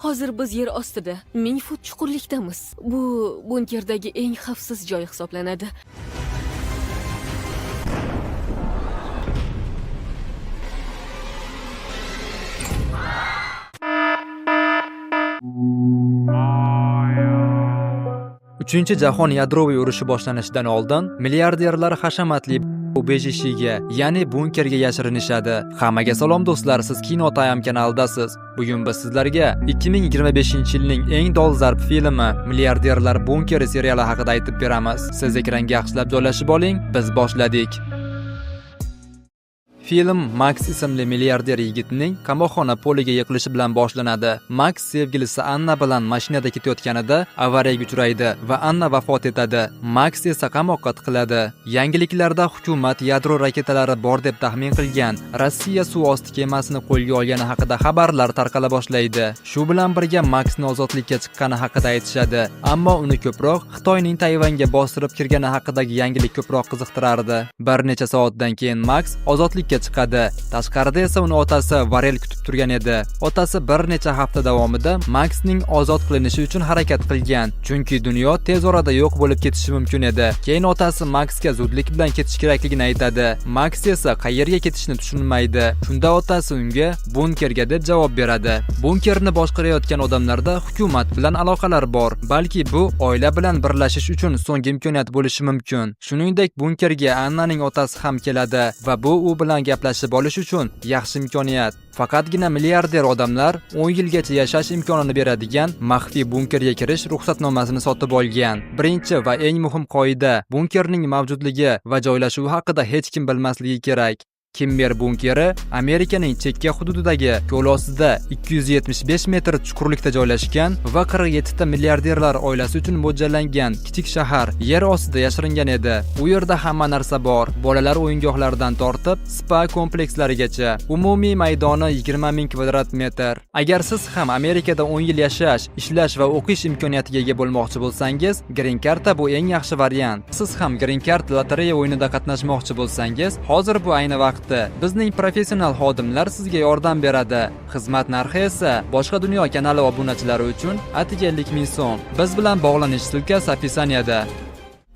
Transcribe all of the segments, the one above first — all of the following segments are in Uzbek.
Hozir biz yer ostida 1000 fut chuqurlikdamiz. Bu bunkerdagi eng xavfsiz joy hisoblanadi. Uchinchi jahon yadroviy urushi boshlanishidan oldin milliarderlar hashamatli ubejishiga, ya'ni bunkerga yashirinishadi. Hammaga salom do'stlar, siz Kino Time kanalidasiz. Bugun biz sizlarga 2025-yilning eng dolzarb filmi Milliarderlar bunkeri seriali haqida aytib beramiz. Siz ekranga yaxshilab joylashib oling, biz boshladik. Film Max ismli milliarder yigitning qamoqxona poliga yiqilishi bilan boshlanadi. Max sevgilisi Anna bilan mashinada ketayotganida avariyaga uchraydi va Anna vafot etadi. Max esa qamoqqa tiqiladi. Yangiliklarda hukumat yadro raketalari bor deb taxmin qilgan Rossiya suv osti kemasini qo'lga olgani haqida xabarlar tarqala boshlaydi. Shu bilan birga Maxni ozodlikka chiqqani haqida aytishadi, ammo uni ko'proq Xitoyning Tayvanga bostirib kirgani haqidagi yangilik ko'proq qiziqtirardi. Bir necha soatdan keyin Max ozodlikka chiqadi. Tashqarida esa uni otasi Varel kutib turgan edi. Otasi bir necha hafta davomida Maxning ozod qilinishi uchun harakat qilgan, chunki dunyo tez orada yo'q bo'lib ketishi mumkin edi. Keyin otasi Maxga zudlik bilan ketish kerakligini aytadi. Max esa qayerga ketishni tushunmaydi. Shunda otasi unga bunkerga deb javob beradi. Bunkerni boshqarayotgan odamlarda hukumat bilan aloqalar bor, balki bu oila bilan birlashish uchun so'nggi imkoniyat bo'lishi mumkin. Shuningdek, bunkerga Annaning otasi ham keladi va bu u bilan gaplashib olish uchun yaxshi imkoniyat. Faqatgina milliarder odamlar 10 yilgacha yashash imkonini beradigan maxfiy bunkerga kirish ruxsatnomasini sotib olgan. Birinchi va eng muhim qoida: bunkerning mavjudligi va joylashuvi haqida hech kim bilmasligi kerak. Kimmer bunkeri Amerikaning chekka hududidagi ko'l ostida 275 metr chuqurlikda joylashgan va 47 ta milliarderlar oilasi uchun mo'ljallangan kichik shahar yer ostida yashiringan edi. U yerda hamma narsa bor. Bolalar o'yingohlaridan tortib spa komplekslarigacha. Umumiy maydoni 20 ming kvadrat metr. Agar siz ham Amerikada 10 yil yashash, ishlash va o'qish imkoniyatiga ega bo'lmoqchi bo'lsangiz, Green Cardta bu eng yaxshi variant. Siz ham Green Card lotereya o'yinida qatnashmoqchi bo'lsangiz, hozir bu ayni vaqt. Bizning professional xodimlar sizga yordam beradi. Xizmat narxi esa boshqa dunyo kanali obunachilari uchun atigi 50 ming so'm. Biz bilan bog'lanish silkasi opisaniyada.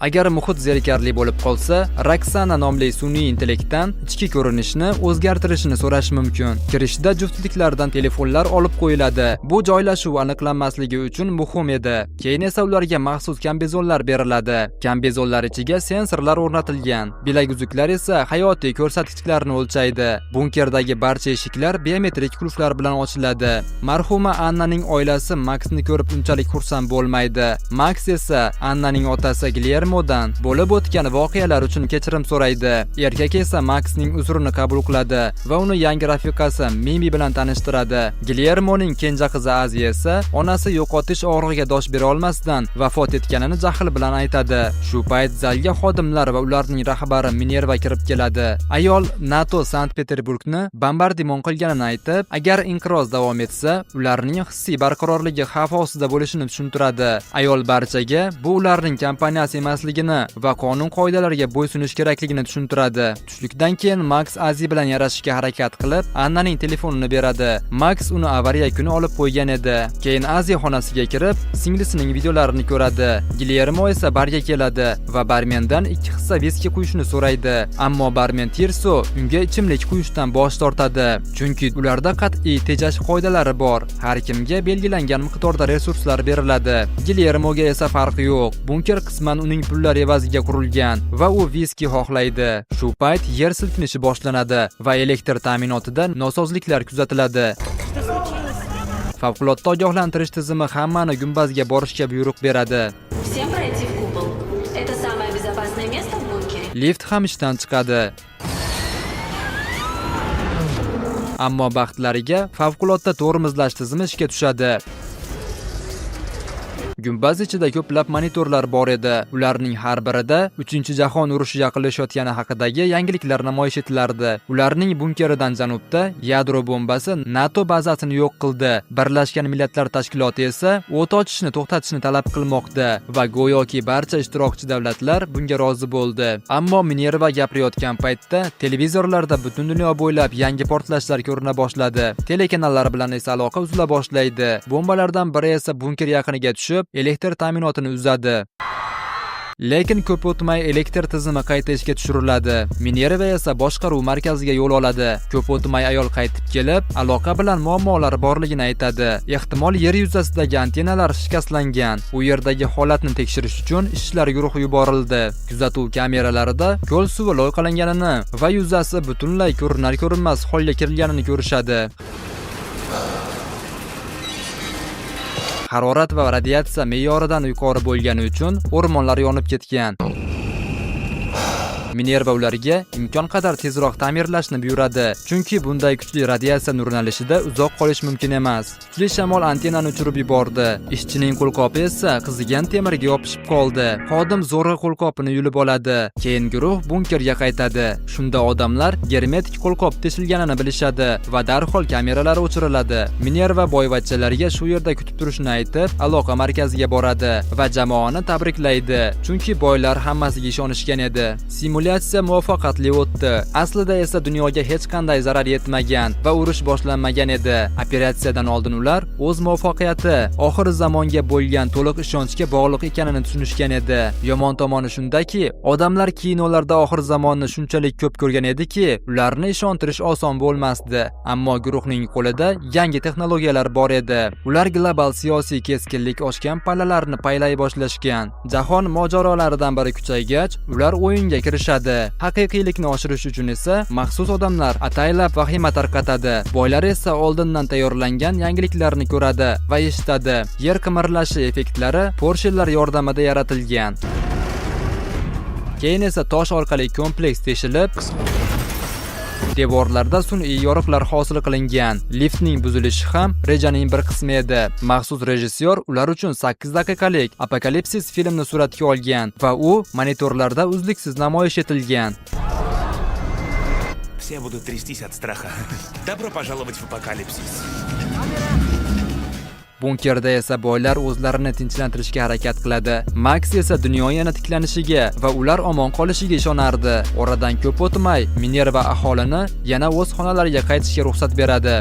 Agar muhit zerikarli bo'lib qolsa, Roxana nomli sun'iy intellektdan ichki ko'rinishni o'zgartirishni so'rash mumkin. Kirishda juftliklardan telefonlar olib qo'yiladi. Bu joylashuv aniqlanmasligi uchun muhim edi. Keyin esa ularga maxsus kambezonlar beriladi. Kambezonlar ichiga sensorlar o'rnatilgan. Bilaguzuklar esa hayotiy ko'rsatkichlarni o'lchaydi. Bunkerdagi barcha eshiklar biometrik qulflar bilan ochiladi. Marhuma Annaning oilasi Maxni ko'rib unchalik xursand bo'lmaydi. Max esa Annaning otasi Guillermo bo'lib o'tgan voqealar uchun kechirim so'raydi. Erkak esa Maxning uzrini qabul qiladi va uni yangi rafiqasi Mimi bilan tanishtiradi. Guillermoning kenja qizi Aziya esa onasi yo'qotish og'rig'iga dosh bera olmasdan vafot etganini jahl bilan aytadi. Shu payt zalga xodimlar va ularning rahbari Minerva kirib keladi. Ayol NATO Sankt-Peterburgni bombardimon qilganini aytib, agar inqiroz davom etsa, ularning hissiy barqarorligi xavf ostida bo'lishini tushuntiradi. Ayol barchaga bu ularning kompaniyasi emasligini va qonun qoidalariga bo'ysunish kerakligini tushuntiradi. Tushlikdan keyin Max Azi bilan yarashishga harakat qilib, Annaning telefonini beradi. Max uni avariya kuni olib qo'ygan edi. Keyin Azi xonasiga kirib, singlisining videolarini ko'radi. Guillermo esa barga keladi va barmendan 2 hissa viski quyishni so'raydi. Ammo barmen Tirso unga ichimlik quyishdan bosh tortadi, chunki ularda qat'iy tejash qoidalari bor. Har kimga belgilangan miqdorda resurslar beriladi. Guillermoga esa farqi yo'q. Bunker qisman uning pullar evaziga qurilgan va u viski xohlaydi. Shu payt yer silkinishi boshlanadi va elektr ta'minotida nosozliklar kuzatiladi. Favqulodda ogohlantirish tizimi hammani gumbazga borishga buyruq beradi. Всем пройти в купол. Это самое безопасное место в бункере. Lift ham ishdan chiqadi. Ammo baxtlariga favqulodda tormozlash tizimi ishga tushadi. Gumbaz ichida ko'plab monitorlar bor edi. Ularning har birida 3-jahon urushi yaqinlashayotgani haqidagi yangiliklar namoyish etilardi. Ularning bunkeridan janubda yadro bombasi NATO bazasini yo'q qildi. Birlashgan Millatlar Tashkiloti esa o't ochishni to'xtatishni talab qilmoqda va go'yoki barcha ishtirokchi davlatlar bunga rozi bo'ldi. Ammo Minerva gapirayotgan paytda televizorlarda butun dunyo bo'ylab yangi portlashlar ko'rina boshladi. Telekanallar bilan esa aloqa uzila boshlaydi. Bombalardan biri esa bunker yaqiniga tushib, elektr ta'minotini uzadi. Lekin ko'p o'tmay elektr tizimi qayta ishga tushiriladi. Minerva esa boshqaruv markaziga yo'l oladi. Ko'p o'tmay ayol qaytib kelib, aloqa bilan muammolar borligini aytadi. Ehtimol yer yuzasidagi antennalar shikastlangan. U yerdagi holatni tekshirish uchun ishchilar guruhi yuborildi. Kuzatuv kameralarida ko'l suvi loyqalanganini va yuzasi butunlay ko'rinar-ko'rinmas holga kirilganini ko'rishadi. Harorat va radiatsiya me'yoridan yuqori bo'lgani uchun o'rmonlar yonib ketgan. Minerva ularga imkon qadar tezroq ta'mirlashni buyuradi, chunki bunday kuchli radiatsiya nurlanishida uzoq qolish mumkin emas. Kuchli shamol antennani uchirib yubordi. Ishchining qo'lqopi esa qizigan temirga yopishib qoldi. Xodim zo'rg'a qo'lqopini yulib oladi. Keyin guruh bunkerga qaytadi. Shunda odamlar germetik qo'lqop teshilganini bilishadi va darhol kameralar o'chiriladi. Minerva boyvachchalarga shu yerda kutib turishni aytib, aloqa markaziga boradi va jamoani tabriklaydi, chunki boylar hammasiga ishonishgan edi. Simulyatsiya muvaffaqiyatli o'tdi. Aslida esa dunyoga hech qanday zarar yetmagan va urush boshlanmagan edi. Operatsiyadan oldin ular o'z muvaffaqiyati oxir zamonga bo'lgan to'liq ishonchga bog'liq ekanini tushunishgan edi. Yomon tomoni shundaki, odamlar kinolarda oxir zamonni shunchalik ko'p ko'rgan ediki, ularni ishontirish oson bo'lmasdi. Ammo guruhning qo'lida yangi texnologiyalar bor edi. Ular global siyosiy keskinlik oshgan pallalarni paylay boshlashgan. Jahon mojarolaridan biri kuchaygach, ular o'yinga kirishadi. Haqiqiylikni oshirish uchun esa maxsus odamlar ataylab vahima tarqatadi. Boylar esa oldindan tayyorlangan yangiliklarni ko'radi va eshitadi. Yer qimirlashi effektlari Porschelar yordamida yaratilgan. Keyin esa tosh orqali kompleks teshilib, devorlarda sun'iy yoriqlar hosil qilingan. Liftning buzilishi ham rejaning bir qismi edi. Maxsus rejissyor ular uchun 8 daqiqalik apokalipsis filmni suratga olgan va u monitorlarda uzluksiz namoyish etilgan. Все будут трястись от страха. Добро пожаловать в апокалипсис. Bunkerda esa boylar o'zlarini tinchlantirishga harakat qiladi. Max esa dunyo yana tiklanishiga va ular omon qolishiga ishonardi. Oradan ko'p o'tmay Minerva aholini yana o'z xonalariga qaytishga ruxsat beradi.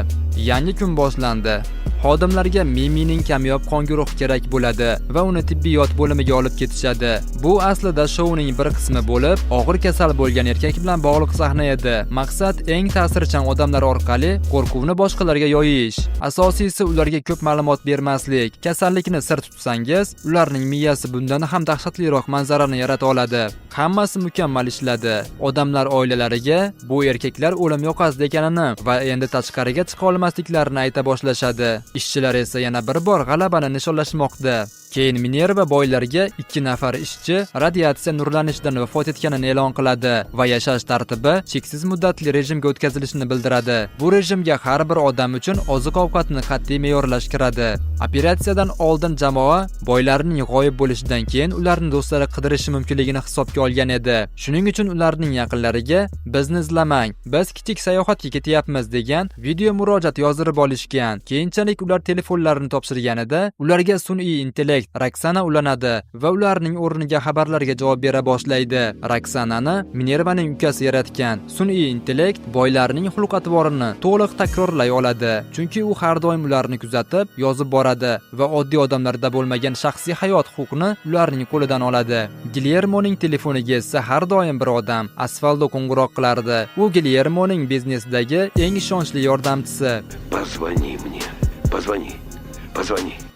Yangi kun boshlandi. Xodimlarga Mimining kamyob qon guruhi kerak bo'ladi va uni tibbiyot bo'limiga olib ketishadi. Bu aslida shouning bir qismi bo'lib, og'ir kasal bo'lgan erkak bilan bog'liq sahna edi. Maqsad eng ta'sirchan odamlar orqali qo'rquvni boshqalarga yoyish. Asosiysi ularga ko'p ma'lumot bermaslik. Kasallikni sir tutsangiz, ularning miyasi bundan ham dahshatliroq manzarani yarata oladi. Hammasi mukammal ishladi. Odamlar oilalariga bu erkaklar o'lim yoqasida ekanini va endi tashqariga chiqa olmasliklarini ayta boshlashadi. Ishchilar esa yana bir bor g'alabani nishonlashmoqda. Keyin Minerva boylarga 2 nafar ishchi radiatsiya nurlanishidan vafot etganini e'lon qiladi va yashash tartibi cheksiz muddatli rejimga o'tkazilishini bildiradi. Bu rejimga har bir odam uchun oziq-ovqatni qat'iy me'yorlash kiradi. Operatsiyadan oldin jamoa boylarning g'oyib bo'lishidan keyin ularni do'stlari qidirishi mumkinligini hisobga olgan edi. Shuning uchun ularning yaqinlariga "Bizni izlamang, biz kichik sayohatga ketyapmiz" degan video murojaat yozdirib olishgan. Keyinchalik ular telefonlarini topshirganida ularga sun'iy intellekt Roxana ulanadi va ularning o'rniga xabarlarga javob bera boshlaydi. Roxanani Minervaning ukasi yaratgan. Sun'iy intellekt boylarning xulq-atvorini to'liq takrorlay oladi, chunki u har doim ularni kuzatib, yozib boradi va oddiy odamlarda bo'lmagan shaxsiy hayot huquqini ularning qo'lidan oladi. Gillermoning telefoniga esa har doim bir odam, Asfaldo qo'ng'iroq qilardi. U Gillermoning biznesdagi eng ishonchli yordamchisi. Позвони мне. Позвони.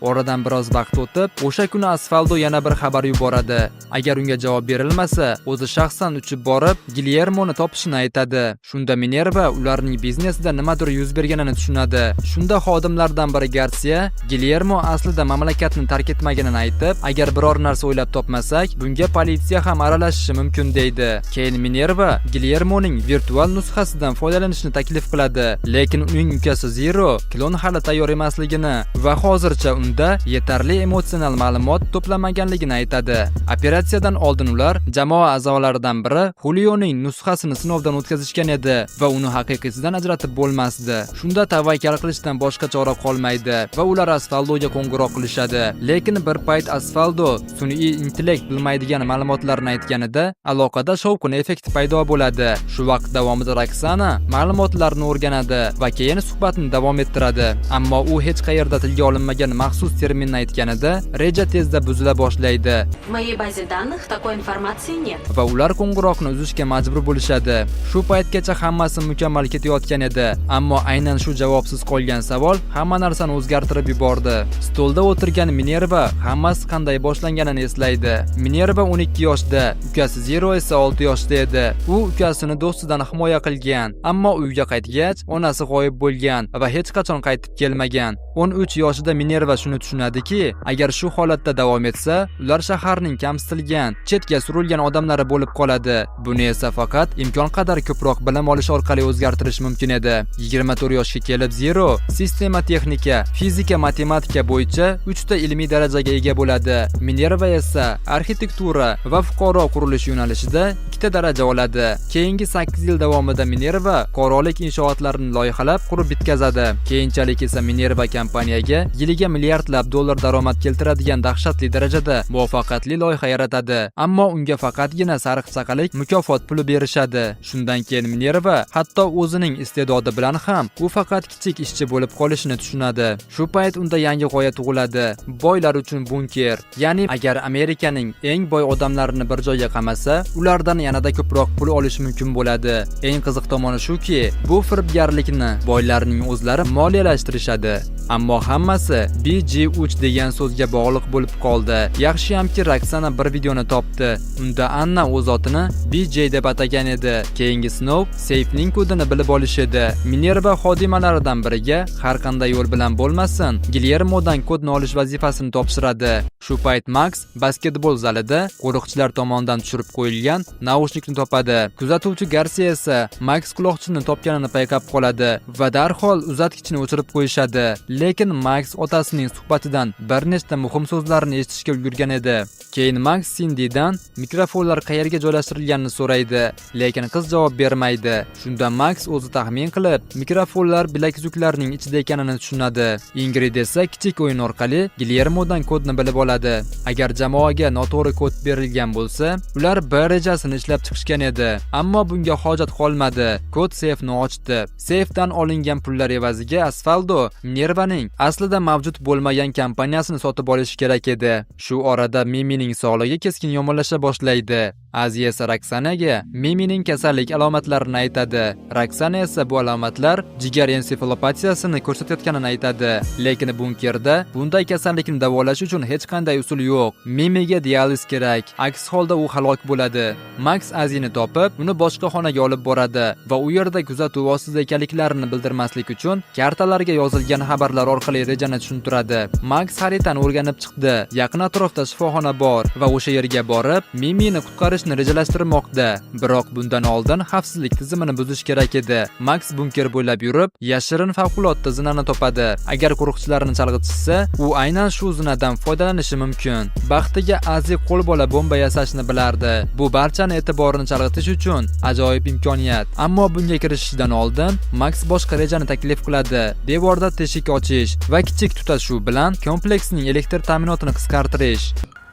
Oradan biroz vaqt o'tib, o'sha kuni Asfaldo yana bir xabar yuboradi. Agar unga javob berilmasa, o'zi shaxsan uchib borib, Gillermoni topishini aytadi. Shunda Minerva ularning biznesida nimadir yuz berganini tushunadi. Shunda xodimlardan biri Garcia, Gillermo aslida mamlakatni tark etmaganini aytib, agar biror narsa o'ylab topmasak, bunga politsiya ham aralashishi mumkin deydi. Keyin Minerva Gillermoning virtual nusxasidan foydalanishni taklif qiladi, lekin uning ukasi Zero klon hali tayyor emasligini va hozircha unda yetarli emotsional ma'lumot to'plamaganligini aytadi. Operatsiyadan oldin ular jamoa a'zolaridan biri Julioning nusxasini sinovdan o'tkazishgan edi va uni haqiqiysidan ajratib bo'lmasdi. Shunda tavakkal qilishdan boshqa chora qolmaydi va ular Asfaldoga qo'ng'iroq qilishadi. Lekin bir payt Asfaldo sun'iy intellekt bilmaydigan ma'lumotlarni aytganida aloqada shovqin effekti paydo bo'ladi. Shu vaqt davomida Roxana ma'lumotlarni o'rganadi va keyin suhbatni davom ettiradi. Ammo u hech qayerda tilga olinmagan maxsus terminni aytganida reja tezda buzila boshlaydi. В моей базе данных такой информации нет. Va ular qo'ng'iroqni uzishga majbur bo'lishadi. Shu paytgacha hammasi mukammal ketayotgan edi, ammo aynan shu javobsiz qolgan savol hamma narsani o'zgartirib yubordi. Stolda o'tirgan Minerva hammasi qanday boshlanganini eslaydi. Minerva 12 yoshda, ukasi Zero esa 6 yoshda edi. U ukasini do'stidan himoya qilgan, ammo uyga qaytgach, onasi g'oyib bo'lgan va hech qachon qaytib kelmagan. 13 yoshida Minerva shuni tushunadiki, agar shu holatda davom etsa, ular shaharning kamsitilgan, chetga surilgan odamlari bo'lib qoladi. Buni esa faqat imkon qadar ko'proq bilim olish orqali o'zgartirish mumkin edi. 24 yoshga kelib Zero sistema texnika, fizika, matematika bo'yicha 3 ta ilmiy darajaga ega bo'ladi. Minerva esa arxitektura va fuqaro qurilish yo'nalishida 2 ta daraja oladi. Keyingi 8 yil davomida Minerva fuqarolik inshootlarini loyihalab qurib bitkazadi. Keyinchalik esa Minerva kompaniyaga yiliga milliardlab dollar daromad keltiradigan dahshatli darajada muvaffaqiyatli loyiha yaratadi. Ammo unga faqatgina sariq-chaqalik mukofot puli berishadi. Shundan keyin Minerva hatto o'zining iste'dodi bilan ham u faqat kichik ishchi bo'lib qolishini tushunadi. Shu payt unda yangi g'oya tug'iladi. Boylar uchun bunker. Ya'ni agar Amerikaning eng boy odamlarini bir joyga qamasa, ulardan yanada ko'proq pul olish mumkin bo'ladi. Eng qiziq tomoni shuki, bu firibgarlikni boylarning o'zlari moliyalashtirishadi. Ammo hammasi BG3 degan so'zga bog'liq bo'lib qoldi. Yaxshiyamki Roxana bir videoni topdi. Unda Anna o'z otini BJ deb atagan edi. Keyingi sinov seyfning kodini bilib olish edi. Minerva xodimalaridan biriga har qanday yo'l bilan bo'lmasin, Guillermodan kodni olish vazifasini topshiradi. Shu payt Max basketbol zalida qo'riqchilar tomonidan tushirib qo'yilgan naushnikni topadi. Kuzatuvchi Garcia esa Max quloqchinni topganini payqab qoladi va darhol uzatgichni o'chirib qo'yishadi. Lekin Max otasining suhbatidan bir nechta muhim so'zlarni eshitishga ulgurgan edi. Keyin Max Cindydan mikrofonlar qayerga joylashtirilganini so'raydi, lekin qiz javob bermaydi. Shunda Max o'zi taxmin qilib, mikrofonlar bilaguzuklarning ichida ekanini tushunadi. Ingrid esa kichik o'yin orqali Guillermodan kodni bilib oladi. Agar jamoaga noto'g'ri kod berilgan bo'lsa, ular bir rejasini ishlab chiqishgan edi. Ammo bunga hojat qolmadi. Kod seyfni ochdi. Seyfdan olingan pullar evaziga Asfaldo Minervaning aslida mavjud bo'lmagan kompaniyasini sotib olish kerak edi. Shu orada Mimining sog'ligi keskin yomonlasha boshlaydi. Aziya esa Roxanaga Mimining kasallik alomatlarini aytadi. Roxana esa bu alomatlar jigar ensefalopatiyasini ko'rsatayotganini aytadi. Lekin bunkerda bunday kasallikni davolash uchun hech qanday usul yo'q. Mimiga dializ kerak. Aks holda u halok bo'ladi. Max Aziyani topib, uni boshqa xonaga olib boradi va u yerda kuzatuv ostida ekanliklarini bildirmaslik uchun kartalarga yozilgan xabarlar orqali rejani tushuntiradi. Max xaritani o'rganib chiqdi. Yaqin atrofda shifoxona bor va o'sha yerga borib, Mimini qutqarishni rejalashtirmoqda. Biroq bundan oldin xavfsizlik tizimini buzish kerak edi. Max bunker bo'ylab yurib, yashirin favqulodda zinani topadi. Agar qo'riqchilarni chalg'itishsa, u aynan shu zinadan foydalanishi mumkin. Baxtiga Azi qo'lbola bomba yasashni bilardi. Bu barchani e'tiborini chalg'itish uchun ajoyib imkoniyat. Ammo bunga kirishishdan oldin Max boshqa rejani taklif qiladi. Devorda teshik ochish va kichik tutashuv bilan kompleksning elektr ta'minotini qisqartirish.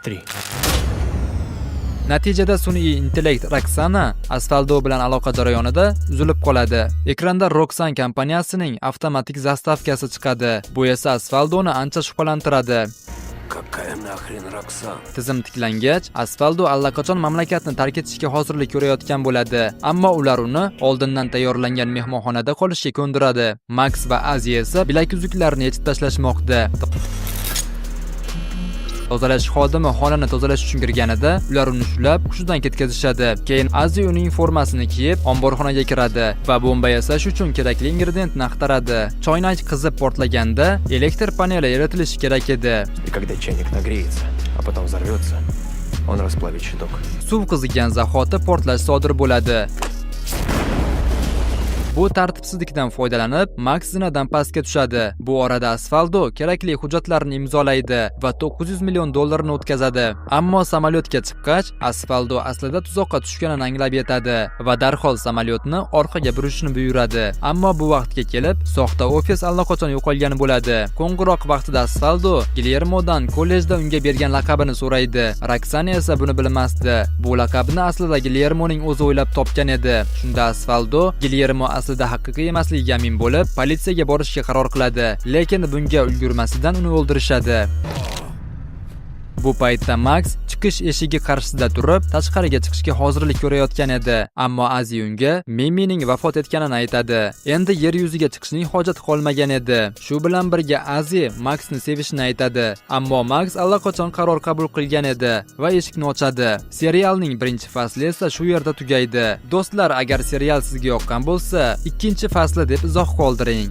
3. Natijada sun'iy intellekt Roxana Asfaldo bilan aloqa jarayonida uzilib qoladi. Ekranda Roxan kompaniyasining avtomatik zastavkasi chiqadi. Bu esa Asfaldoni ancha shubhalantiradi. Какая нахрен Роксан? Tizim tiklangach, Asfaldo allaqachon mamlakatni tark etishga hozirlik ko'rayotgan bo'ladi. Ammo ular uni oldindan tayyorlangan mehmonxonada qolishga ko'ndiradi. Max va Aziya esa bilaguzuklarni yechib tashlashmoqda. Tozalash xodimi xonani tozalash uchun kirganida, ular uni ushlab, hushidan ketkazishadi. Keyin Aziya uning formasini kiyib, omborxonaga kiradi va bomba yasash uchun kerakli ingrediyentni axtaradi. Choynak qizib portlaganda elektr paneli eritilishi kerak edi. И когда чайник нагреется, а потом взорвется, он расплавит щиток. Suv qizigan zahoti portlash sodir bo'ladi. Bu tartibsizlikdan foydalanib, Max zinadan pastga tushadi. Bu orada Asfaldo kerakli hujjatlarni imzolaydi va 900 million dollarni o'tkazadi. Ammo samolyotga chiqqach, Asfaldo aslida tuzoqqa tushganini anglab yetadi va darhol samolyotni orqaga burishni buyuradi. Ammo bu vaqtga kelib, soxta ofis allaqachon yo'qolgan bo'ladi. Qo'ng'iroq vaqtida Asfaldo Gilermodan kollejda unga bergan laqabini so'raydi. Roxana esa buni bilmasdi. Bu laqabni aslida Gilermoning o'zi o'ylab topgan edi. Shunda Asfaldo Gilermo aslida haqiqiy emasligiga amin bo'lib, politsiyaga borishga qaror qiladi, lekin bunga ulgurmasidan uni o'ldirishadi. Bu paytda Max chiqish eshigi qarshisida turib, tashqariga chiqishga hozirlik ko'rayotgan edi. Ammo Azi unga Mimining vafot etganini aytadi. Endi yer yuziga chiqishning hojati qolmagan edi. Shu bilan birga Azi Maxni sevishini aytadi. Ammo Max allaqachon qaror qabul qilgan edi va eshikni ochadi. Serialning birinchi fasli esa shu yerda tugaydi. Do'stlar, agar serial sizga yoqqan bo'lsa, ikkinchi fasli deb izoh qoldiring.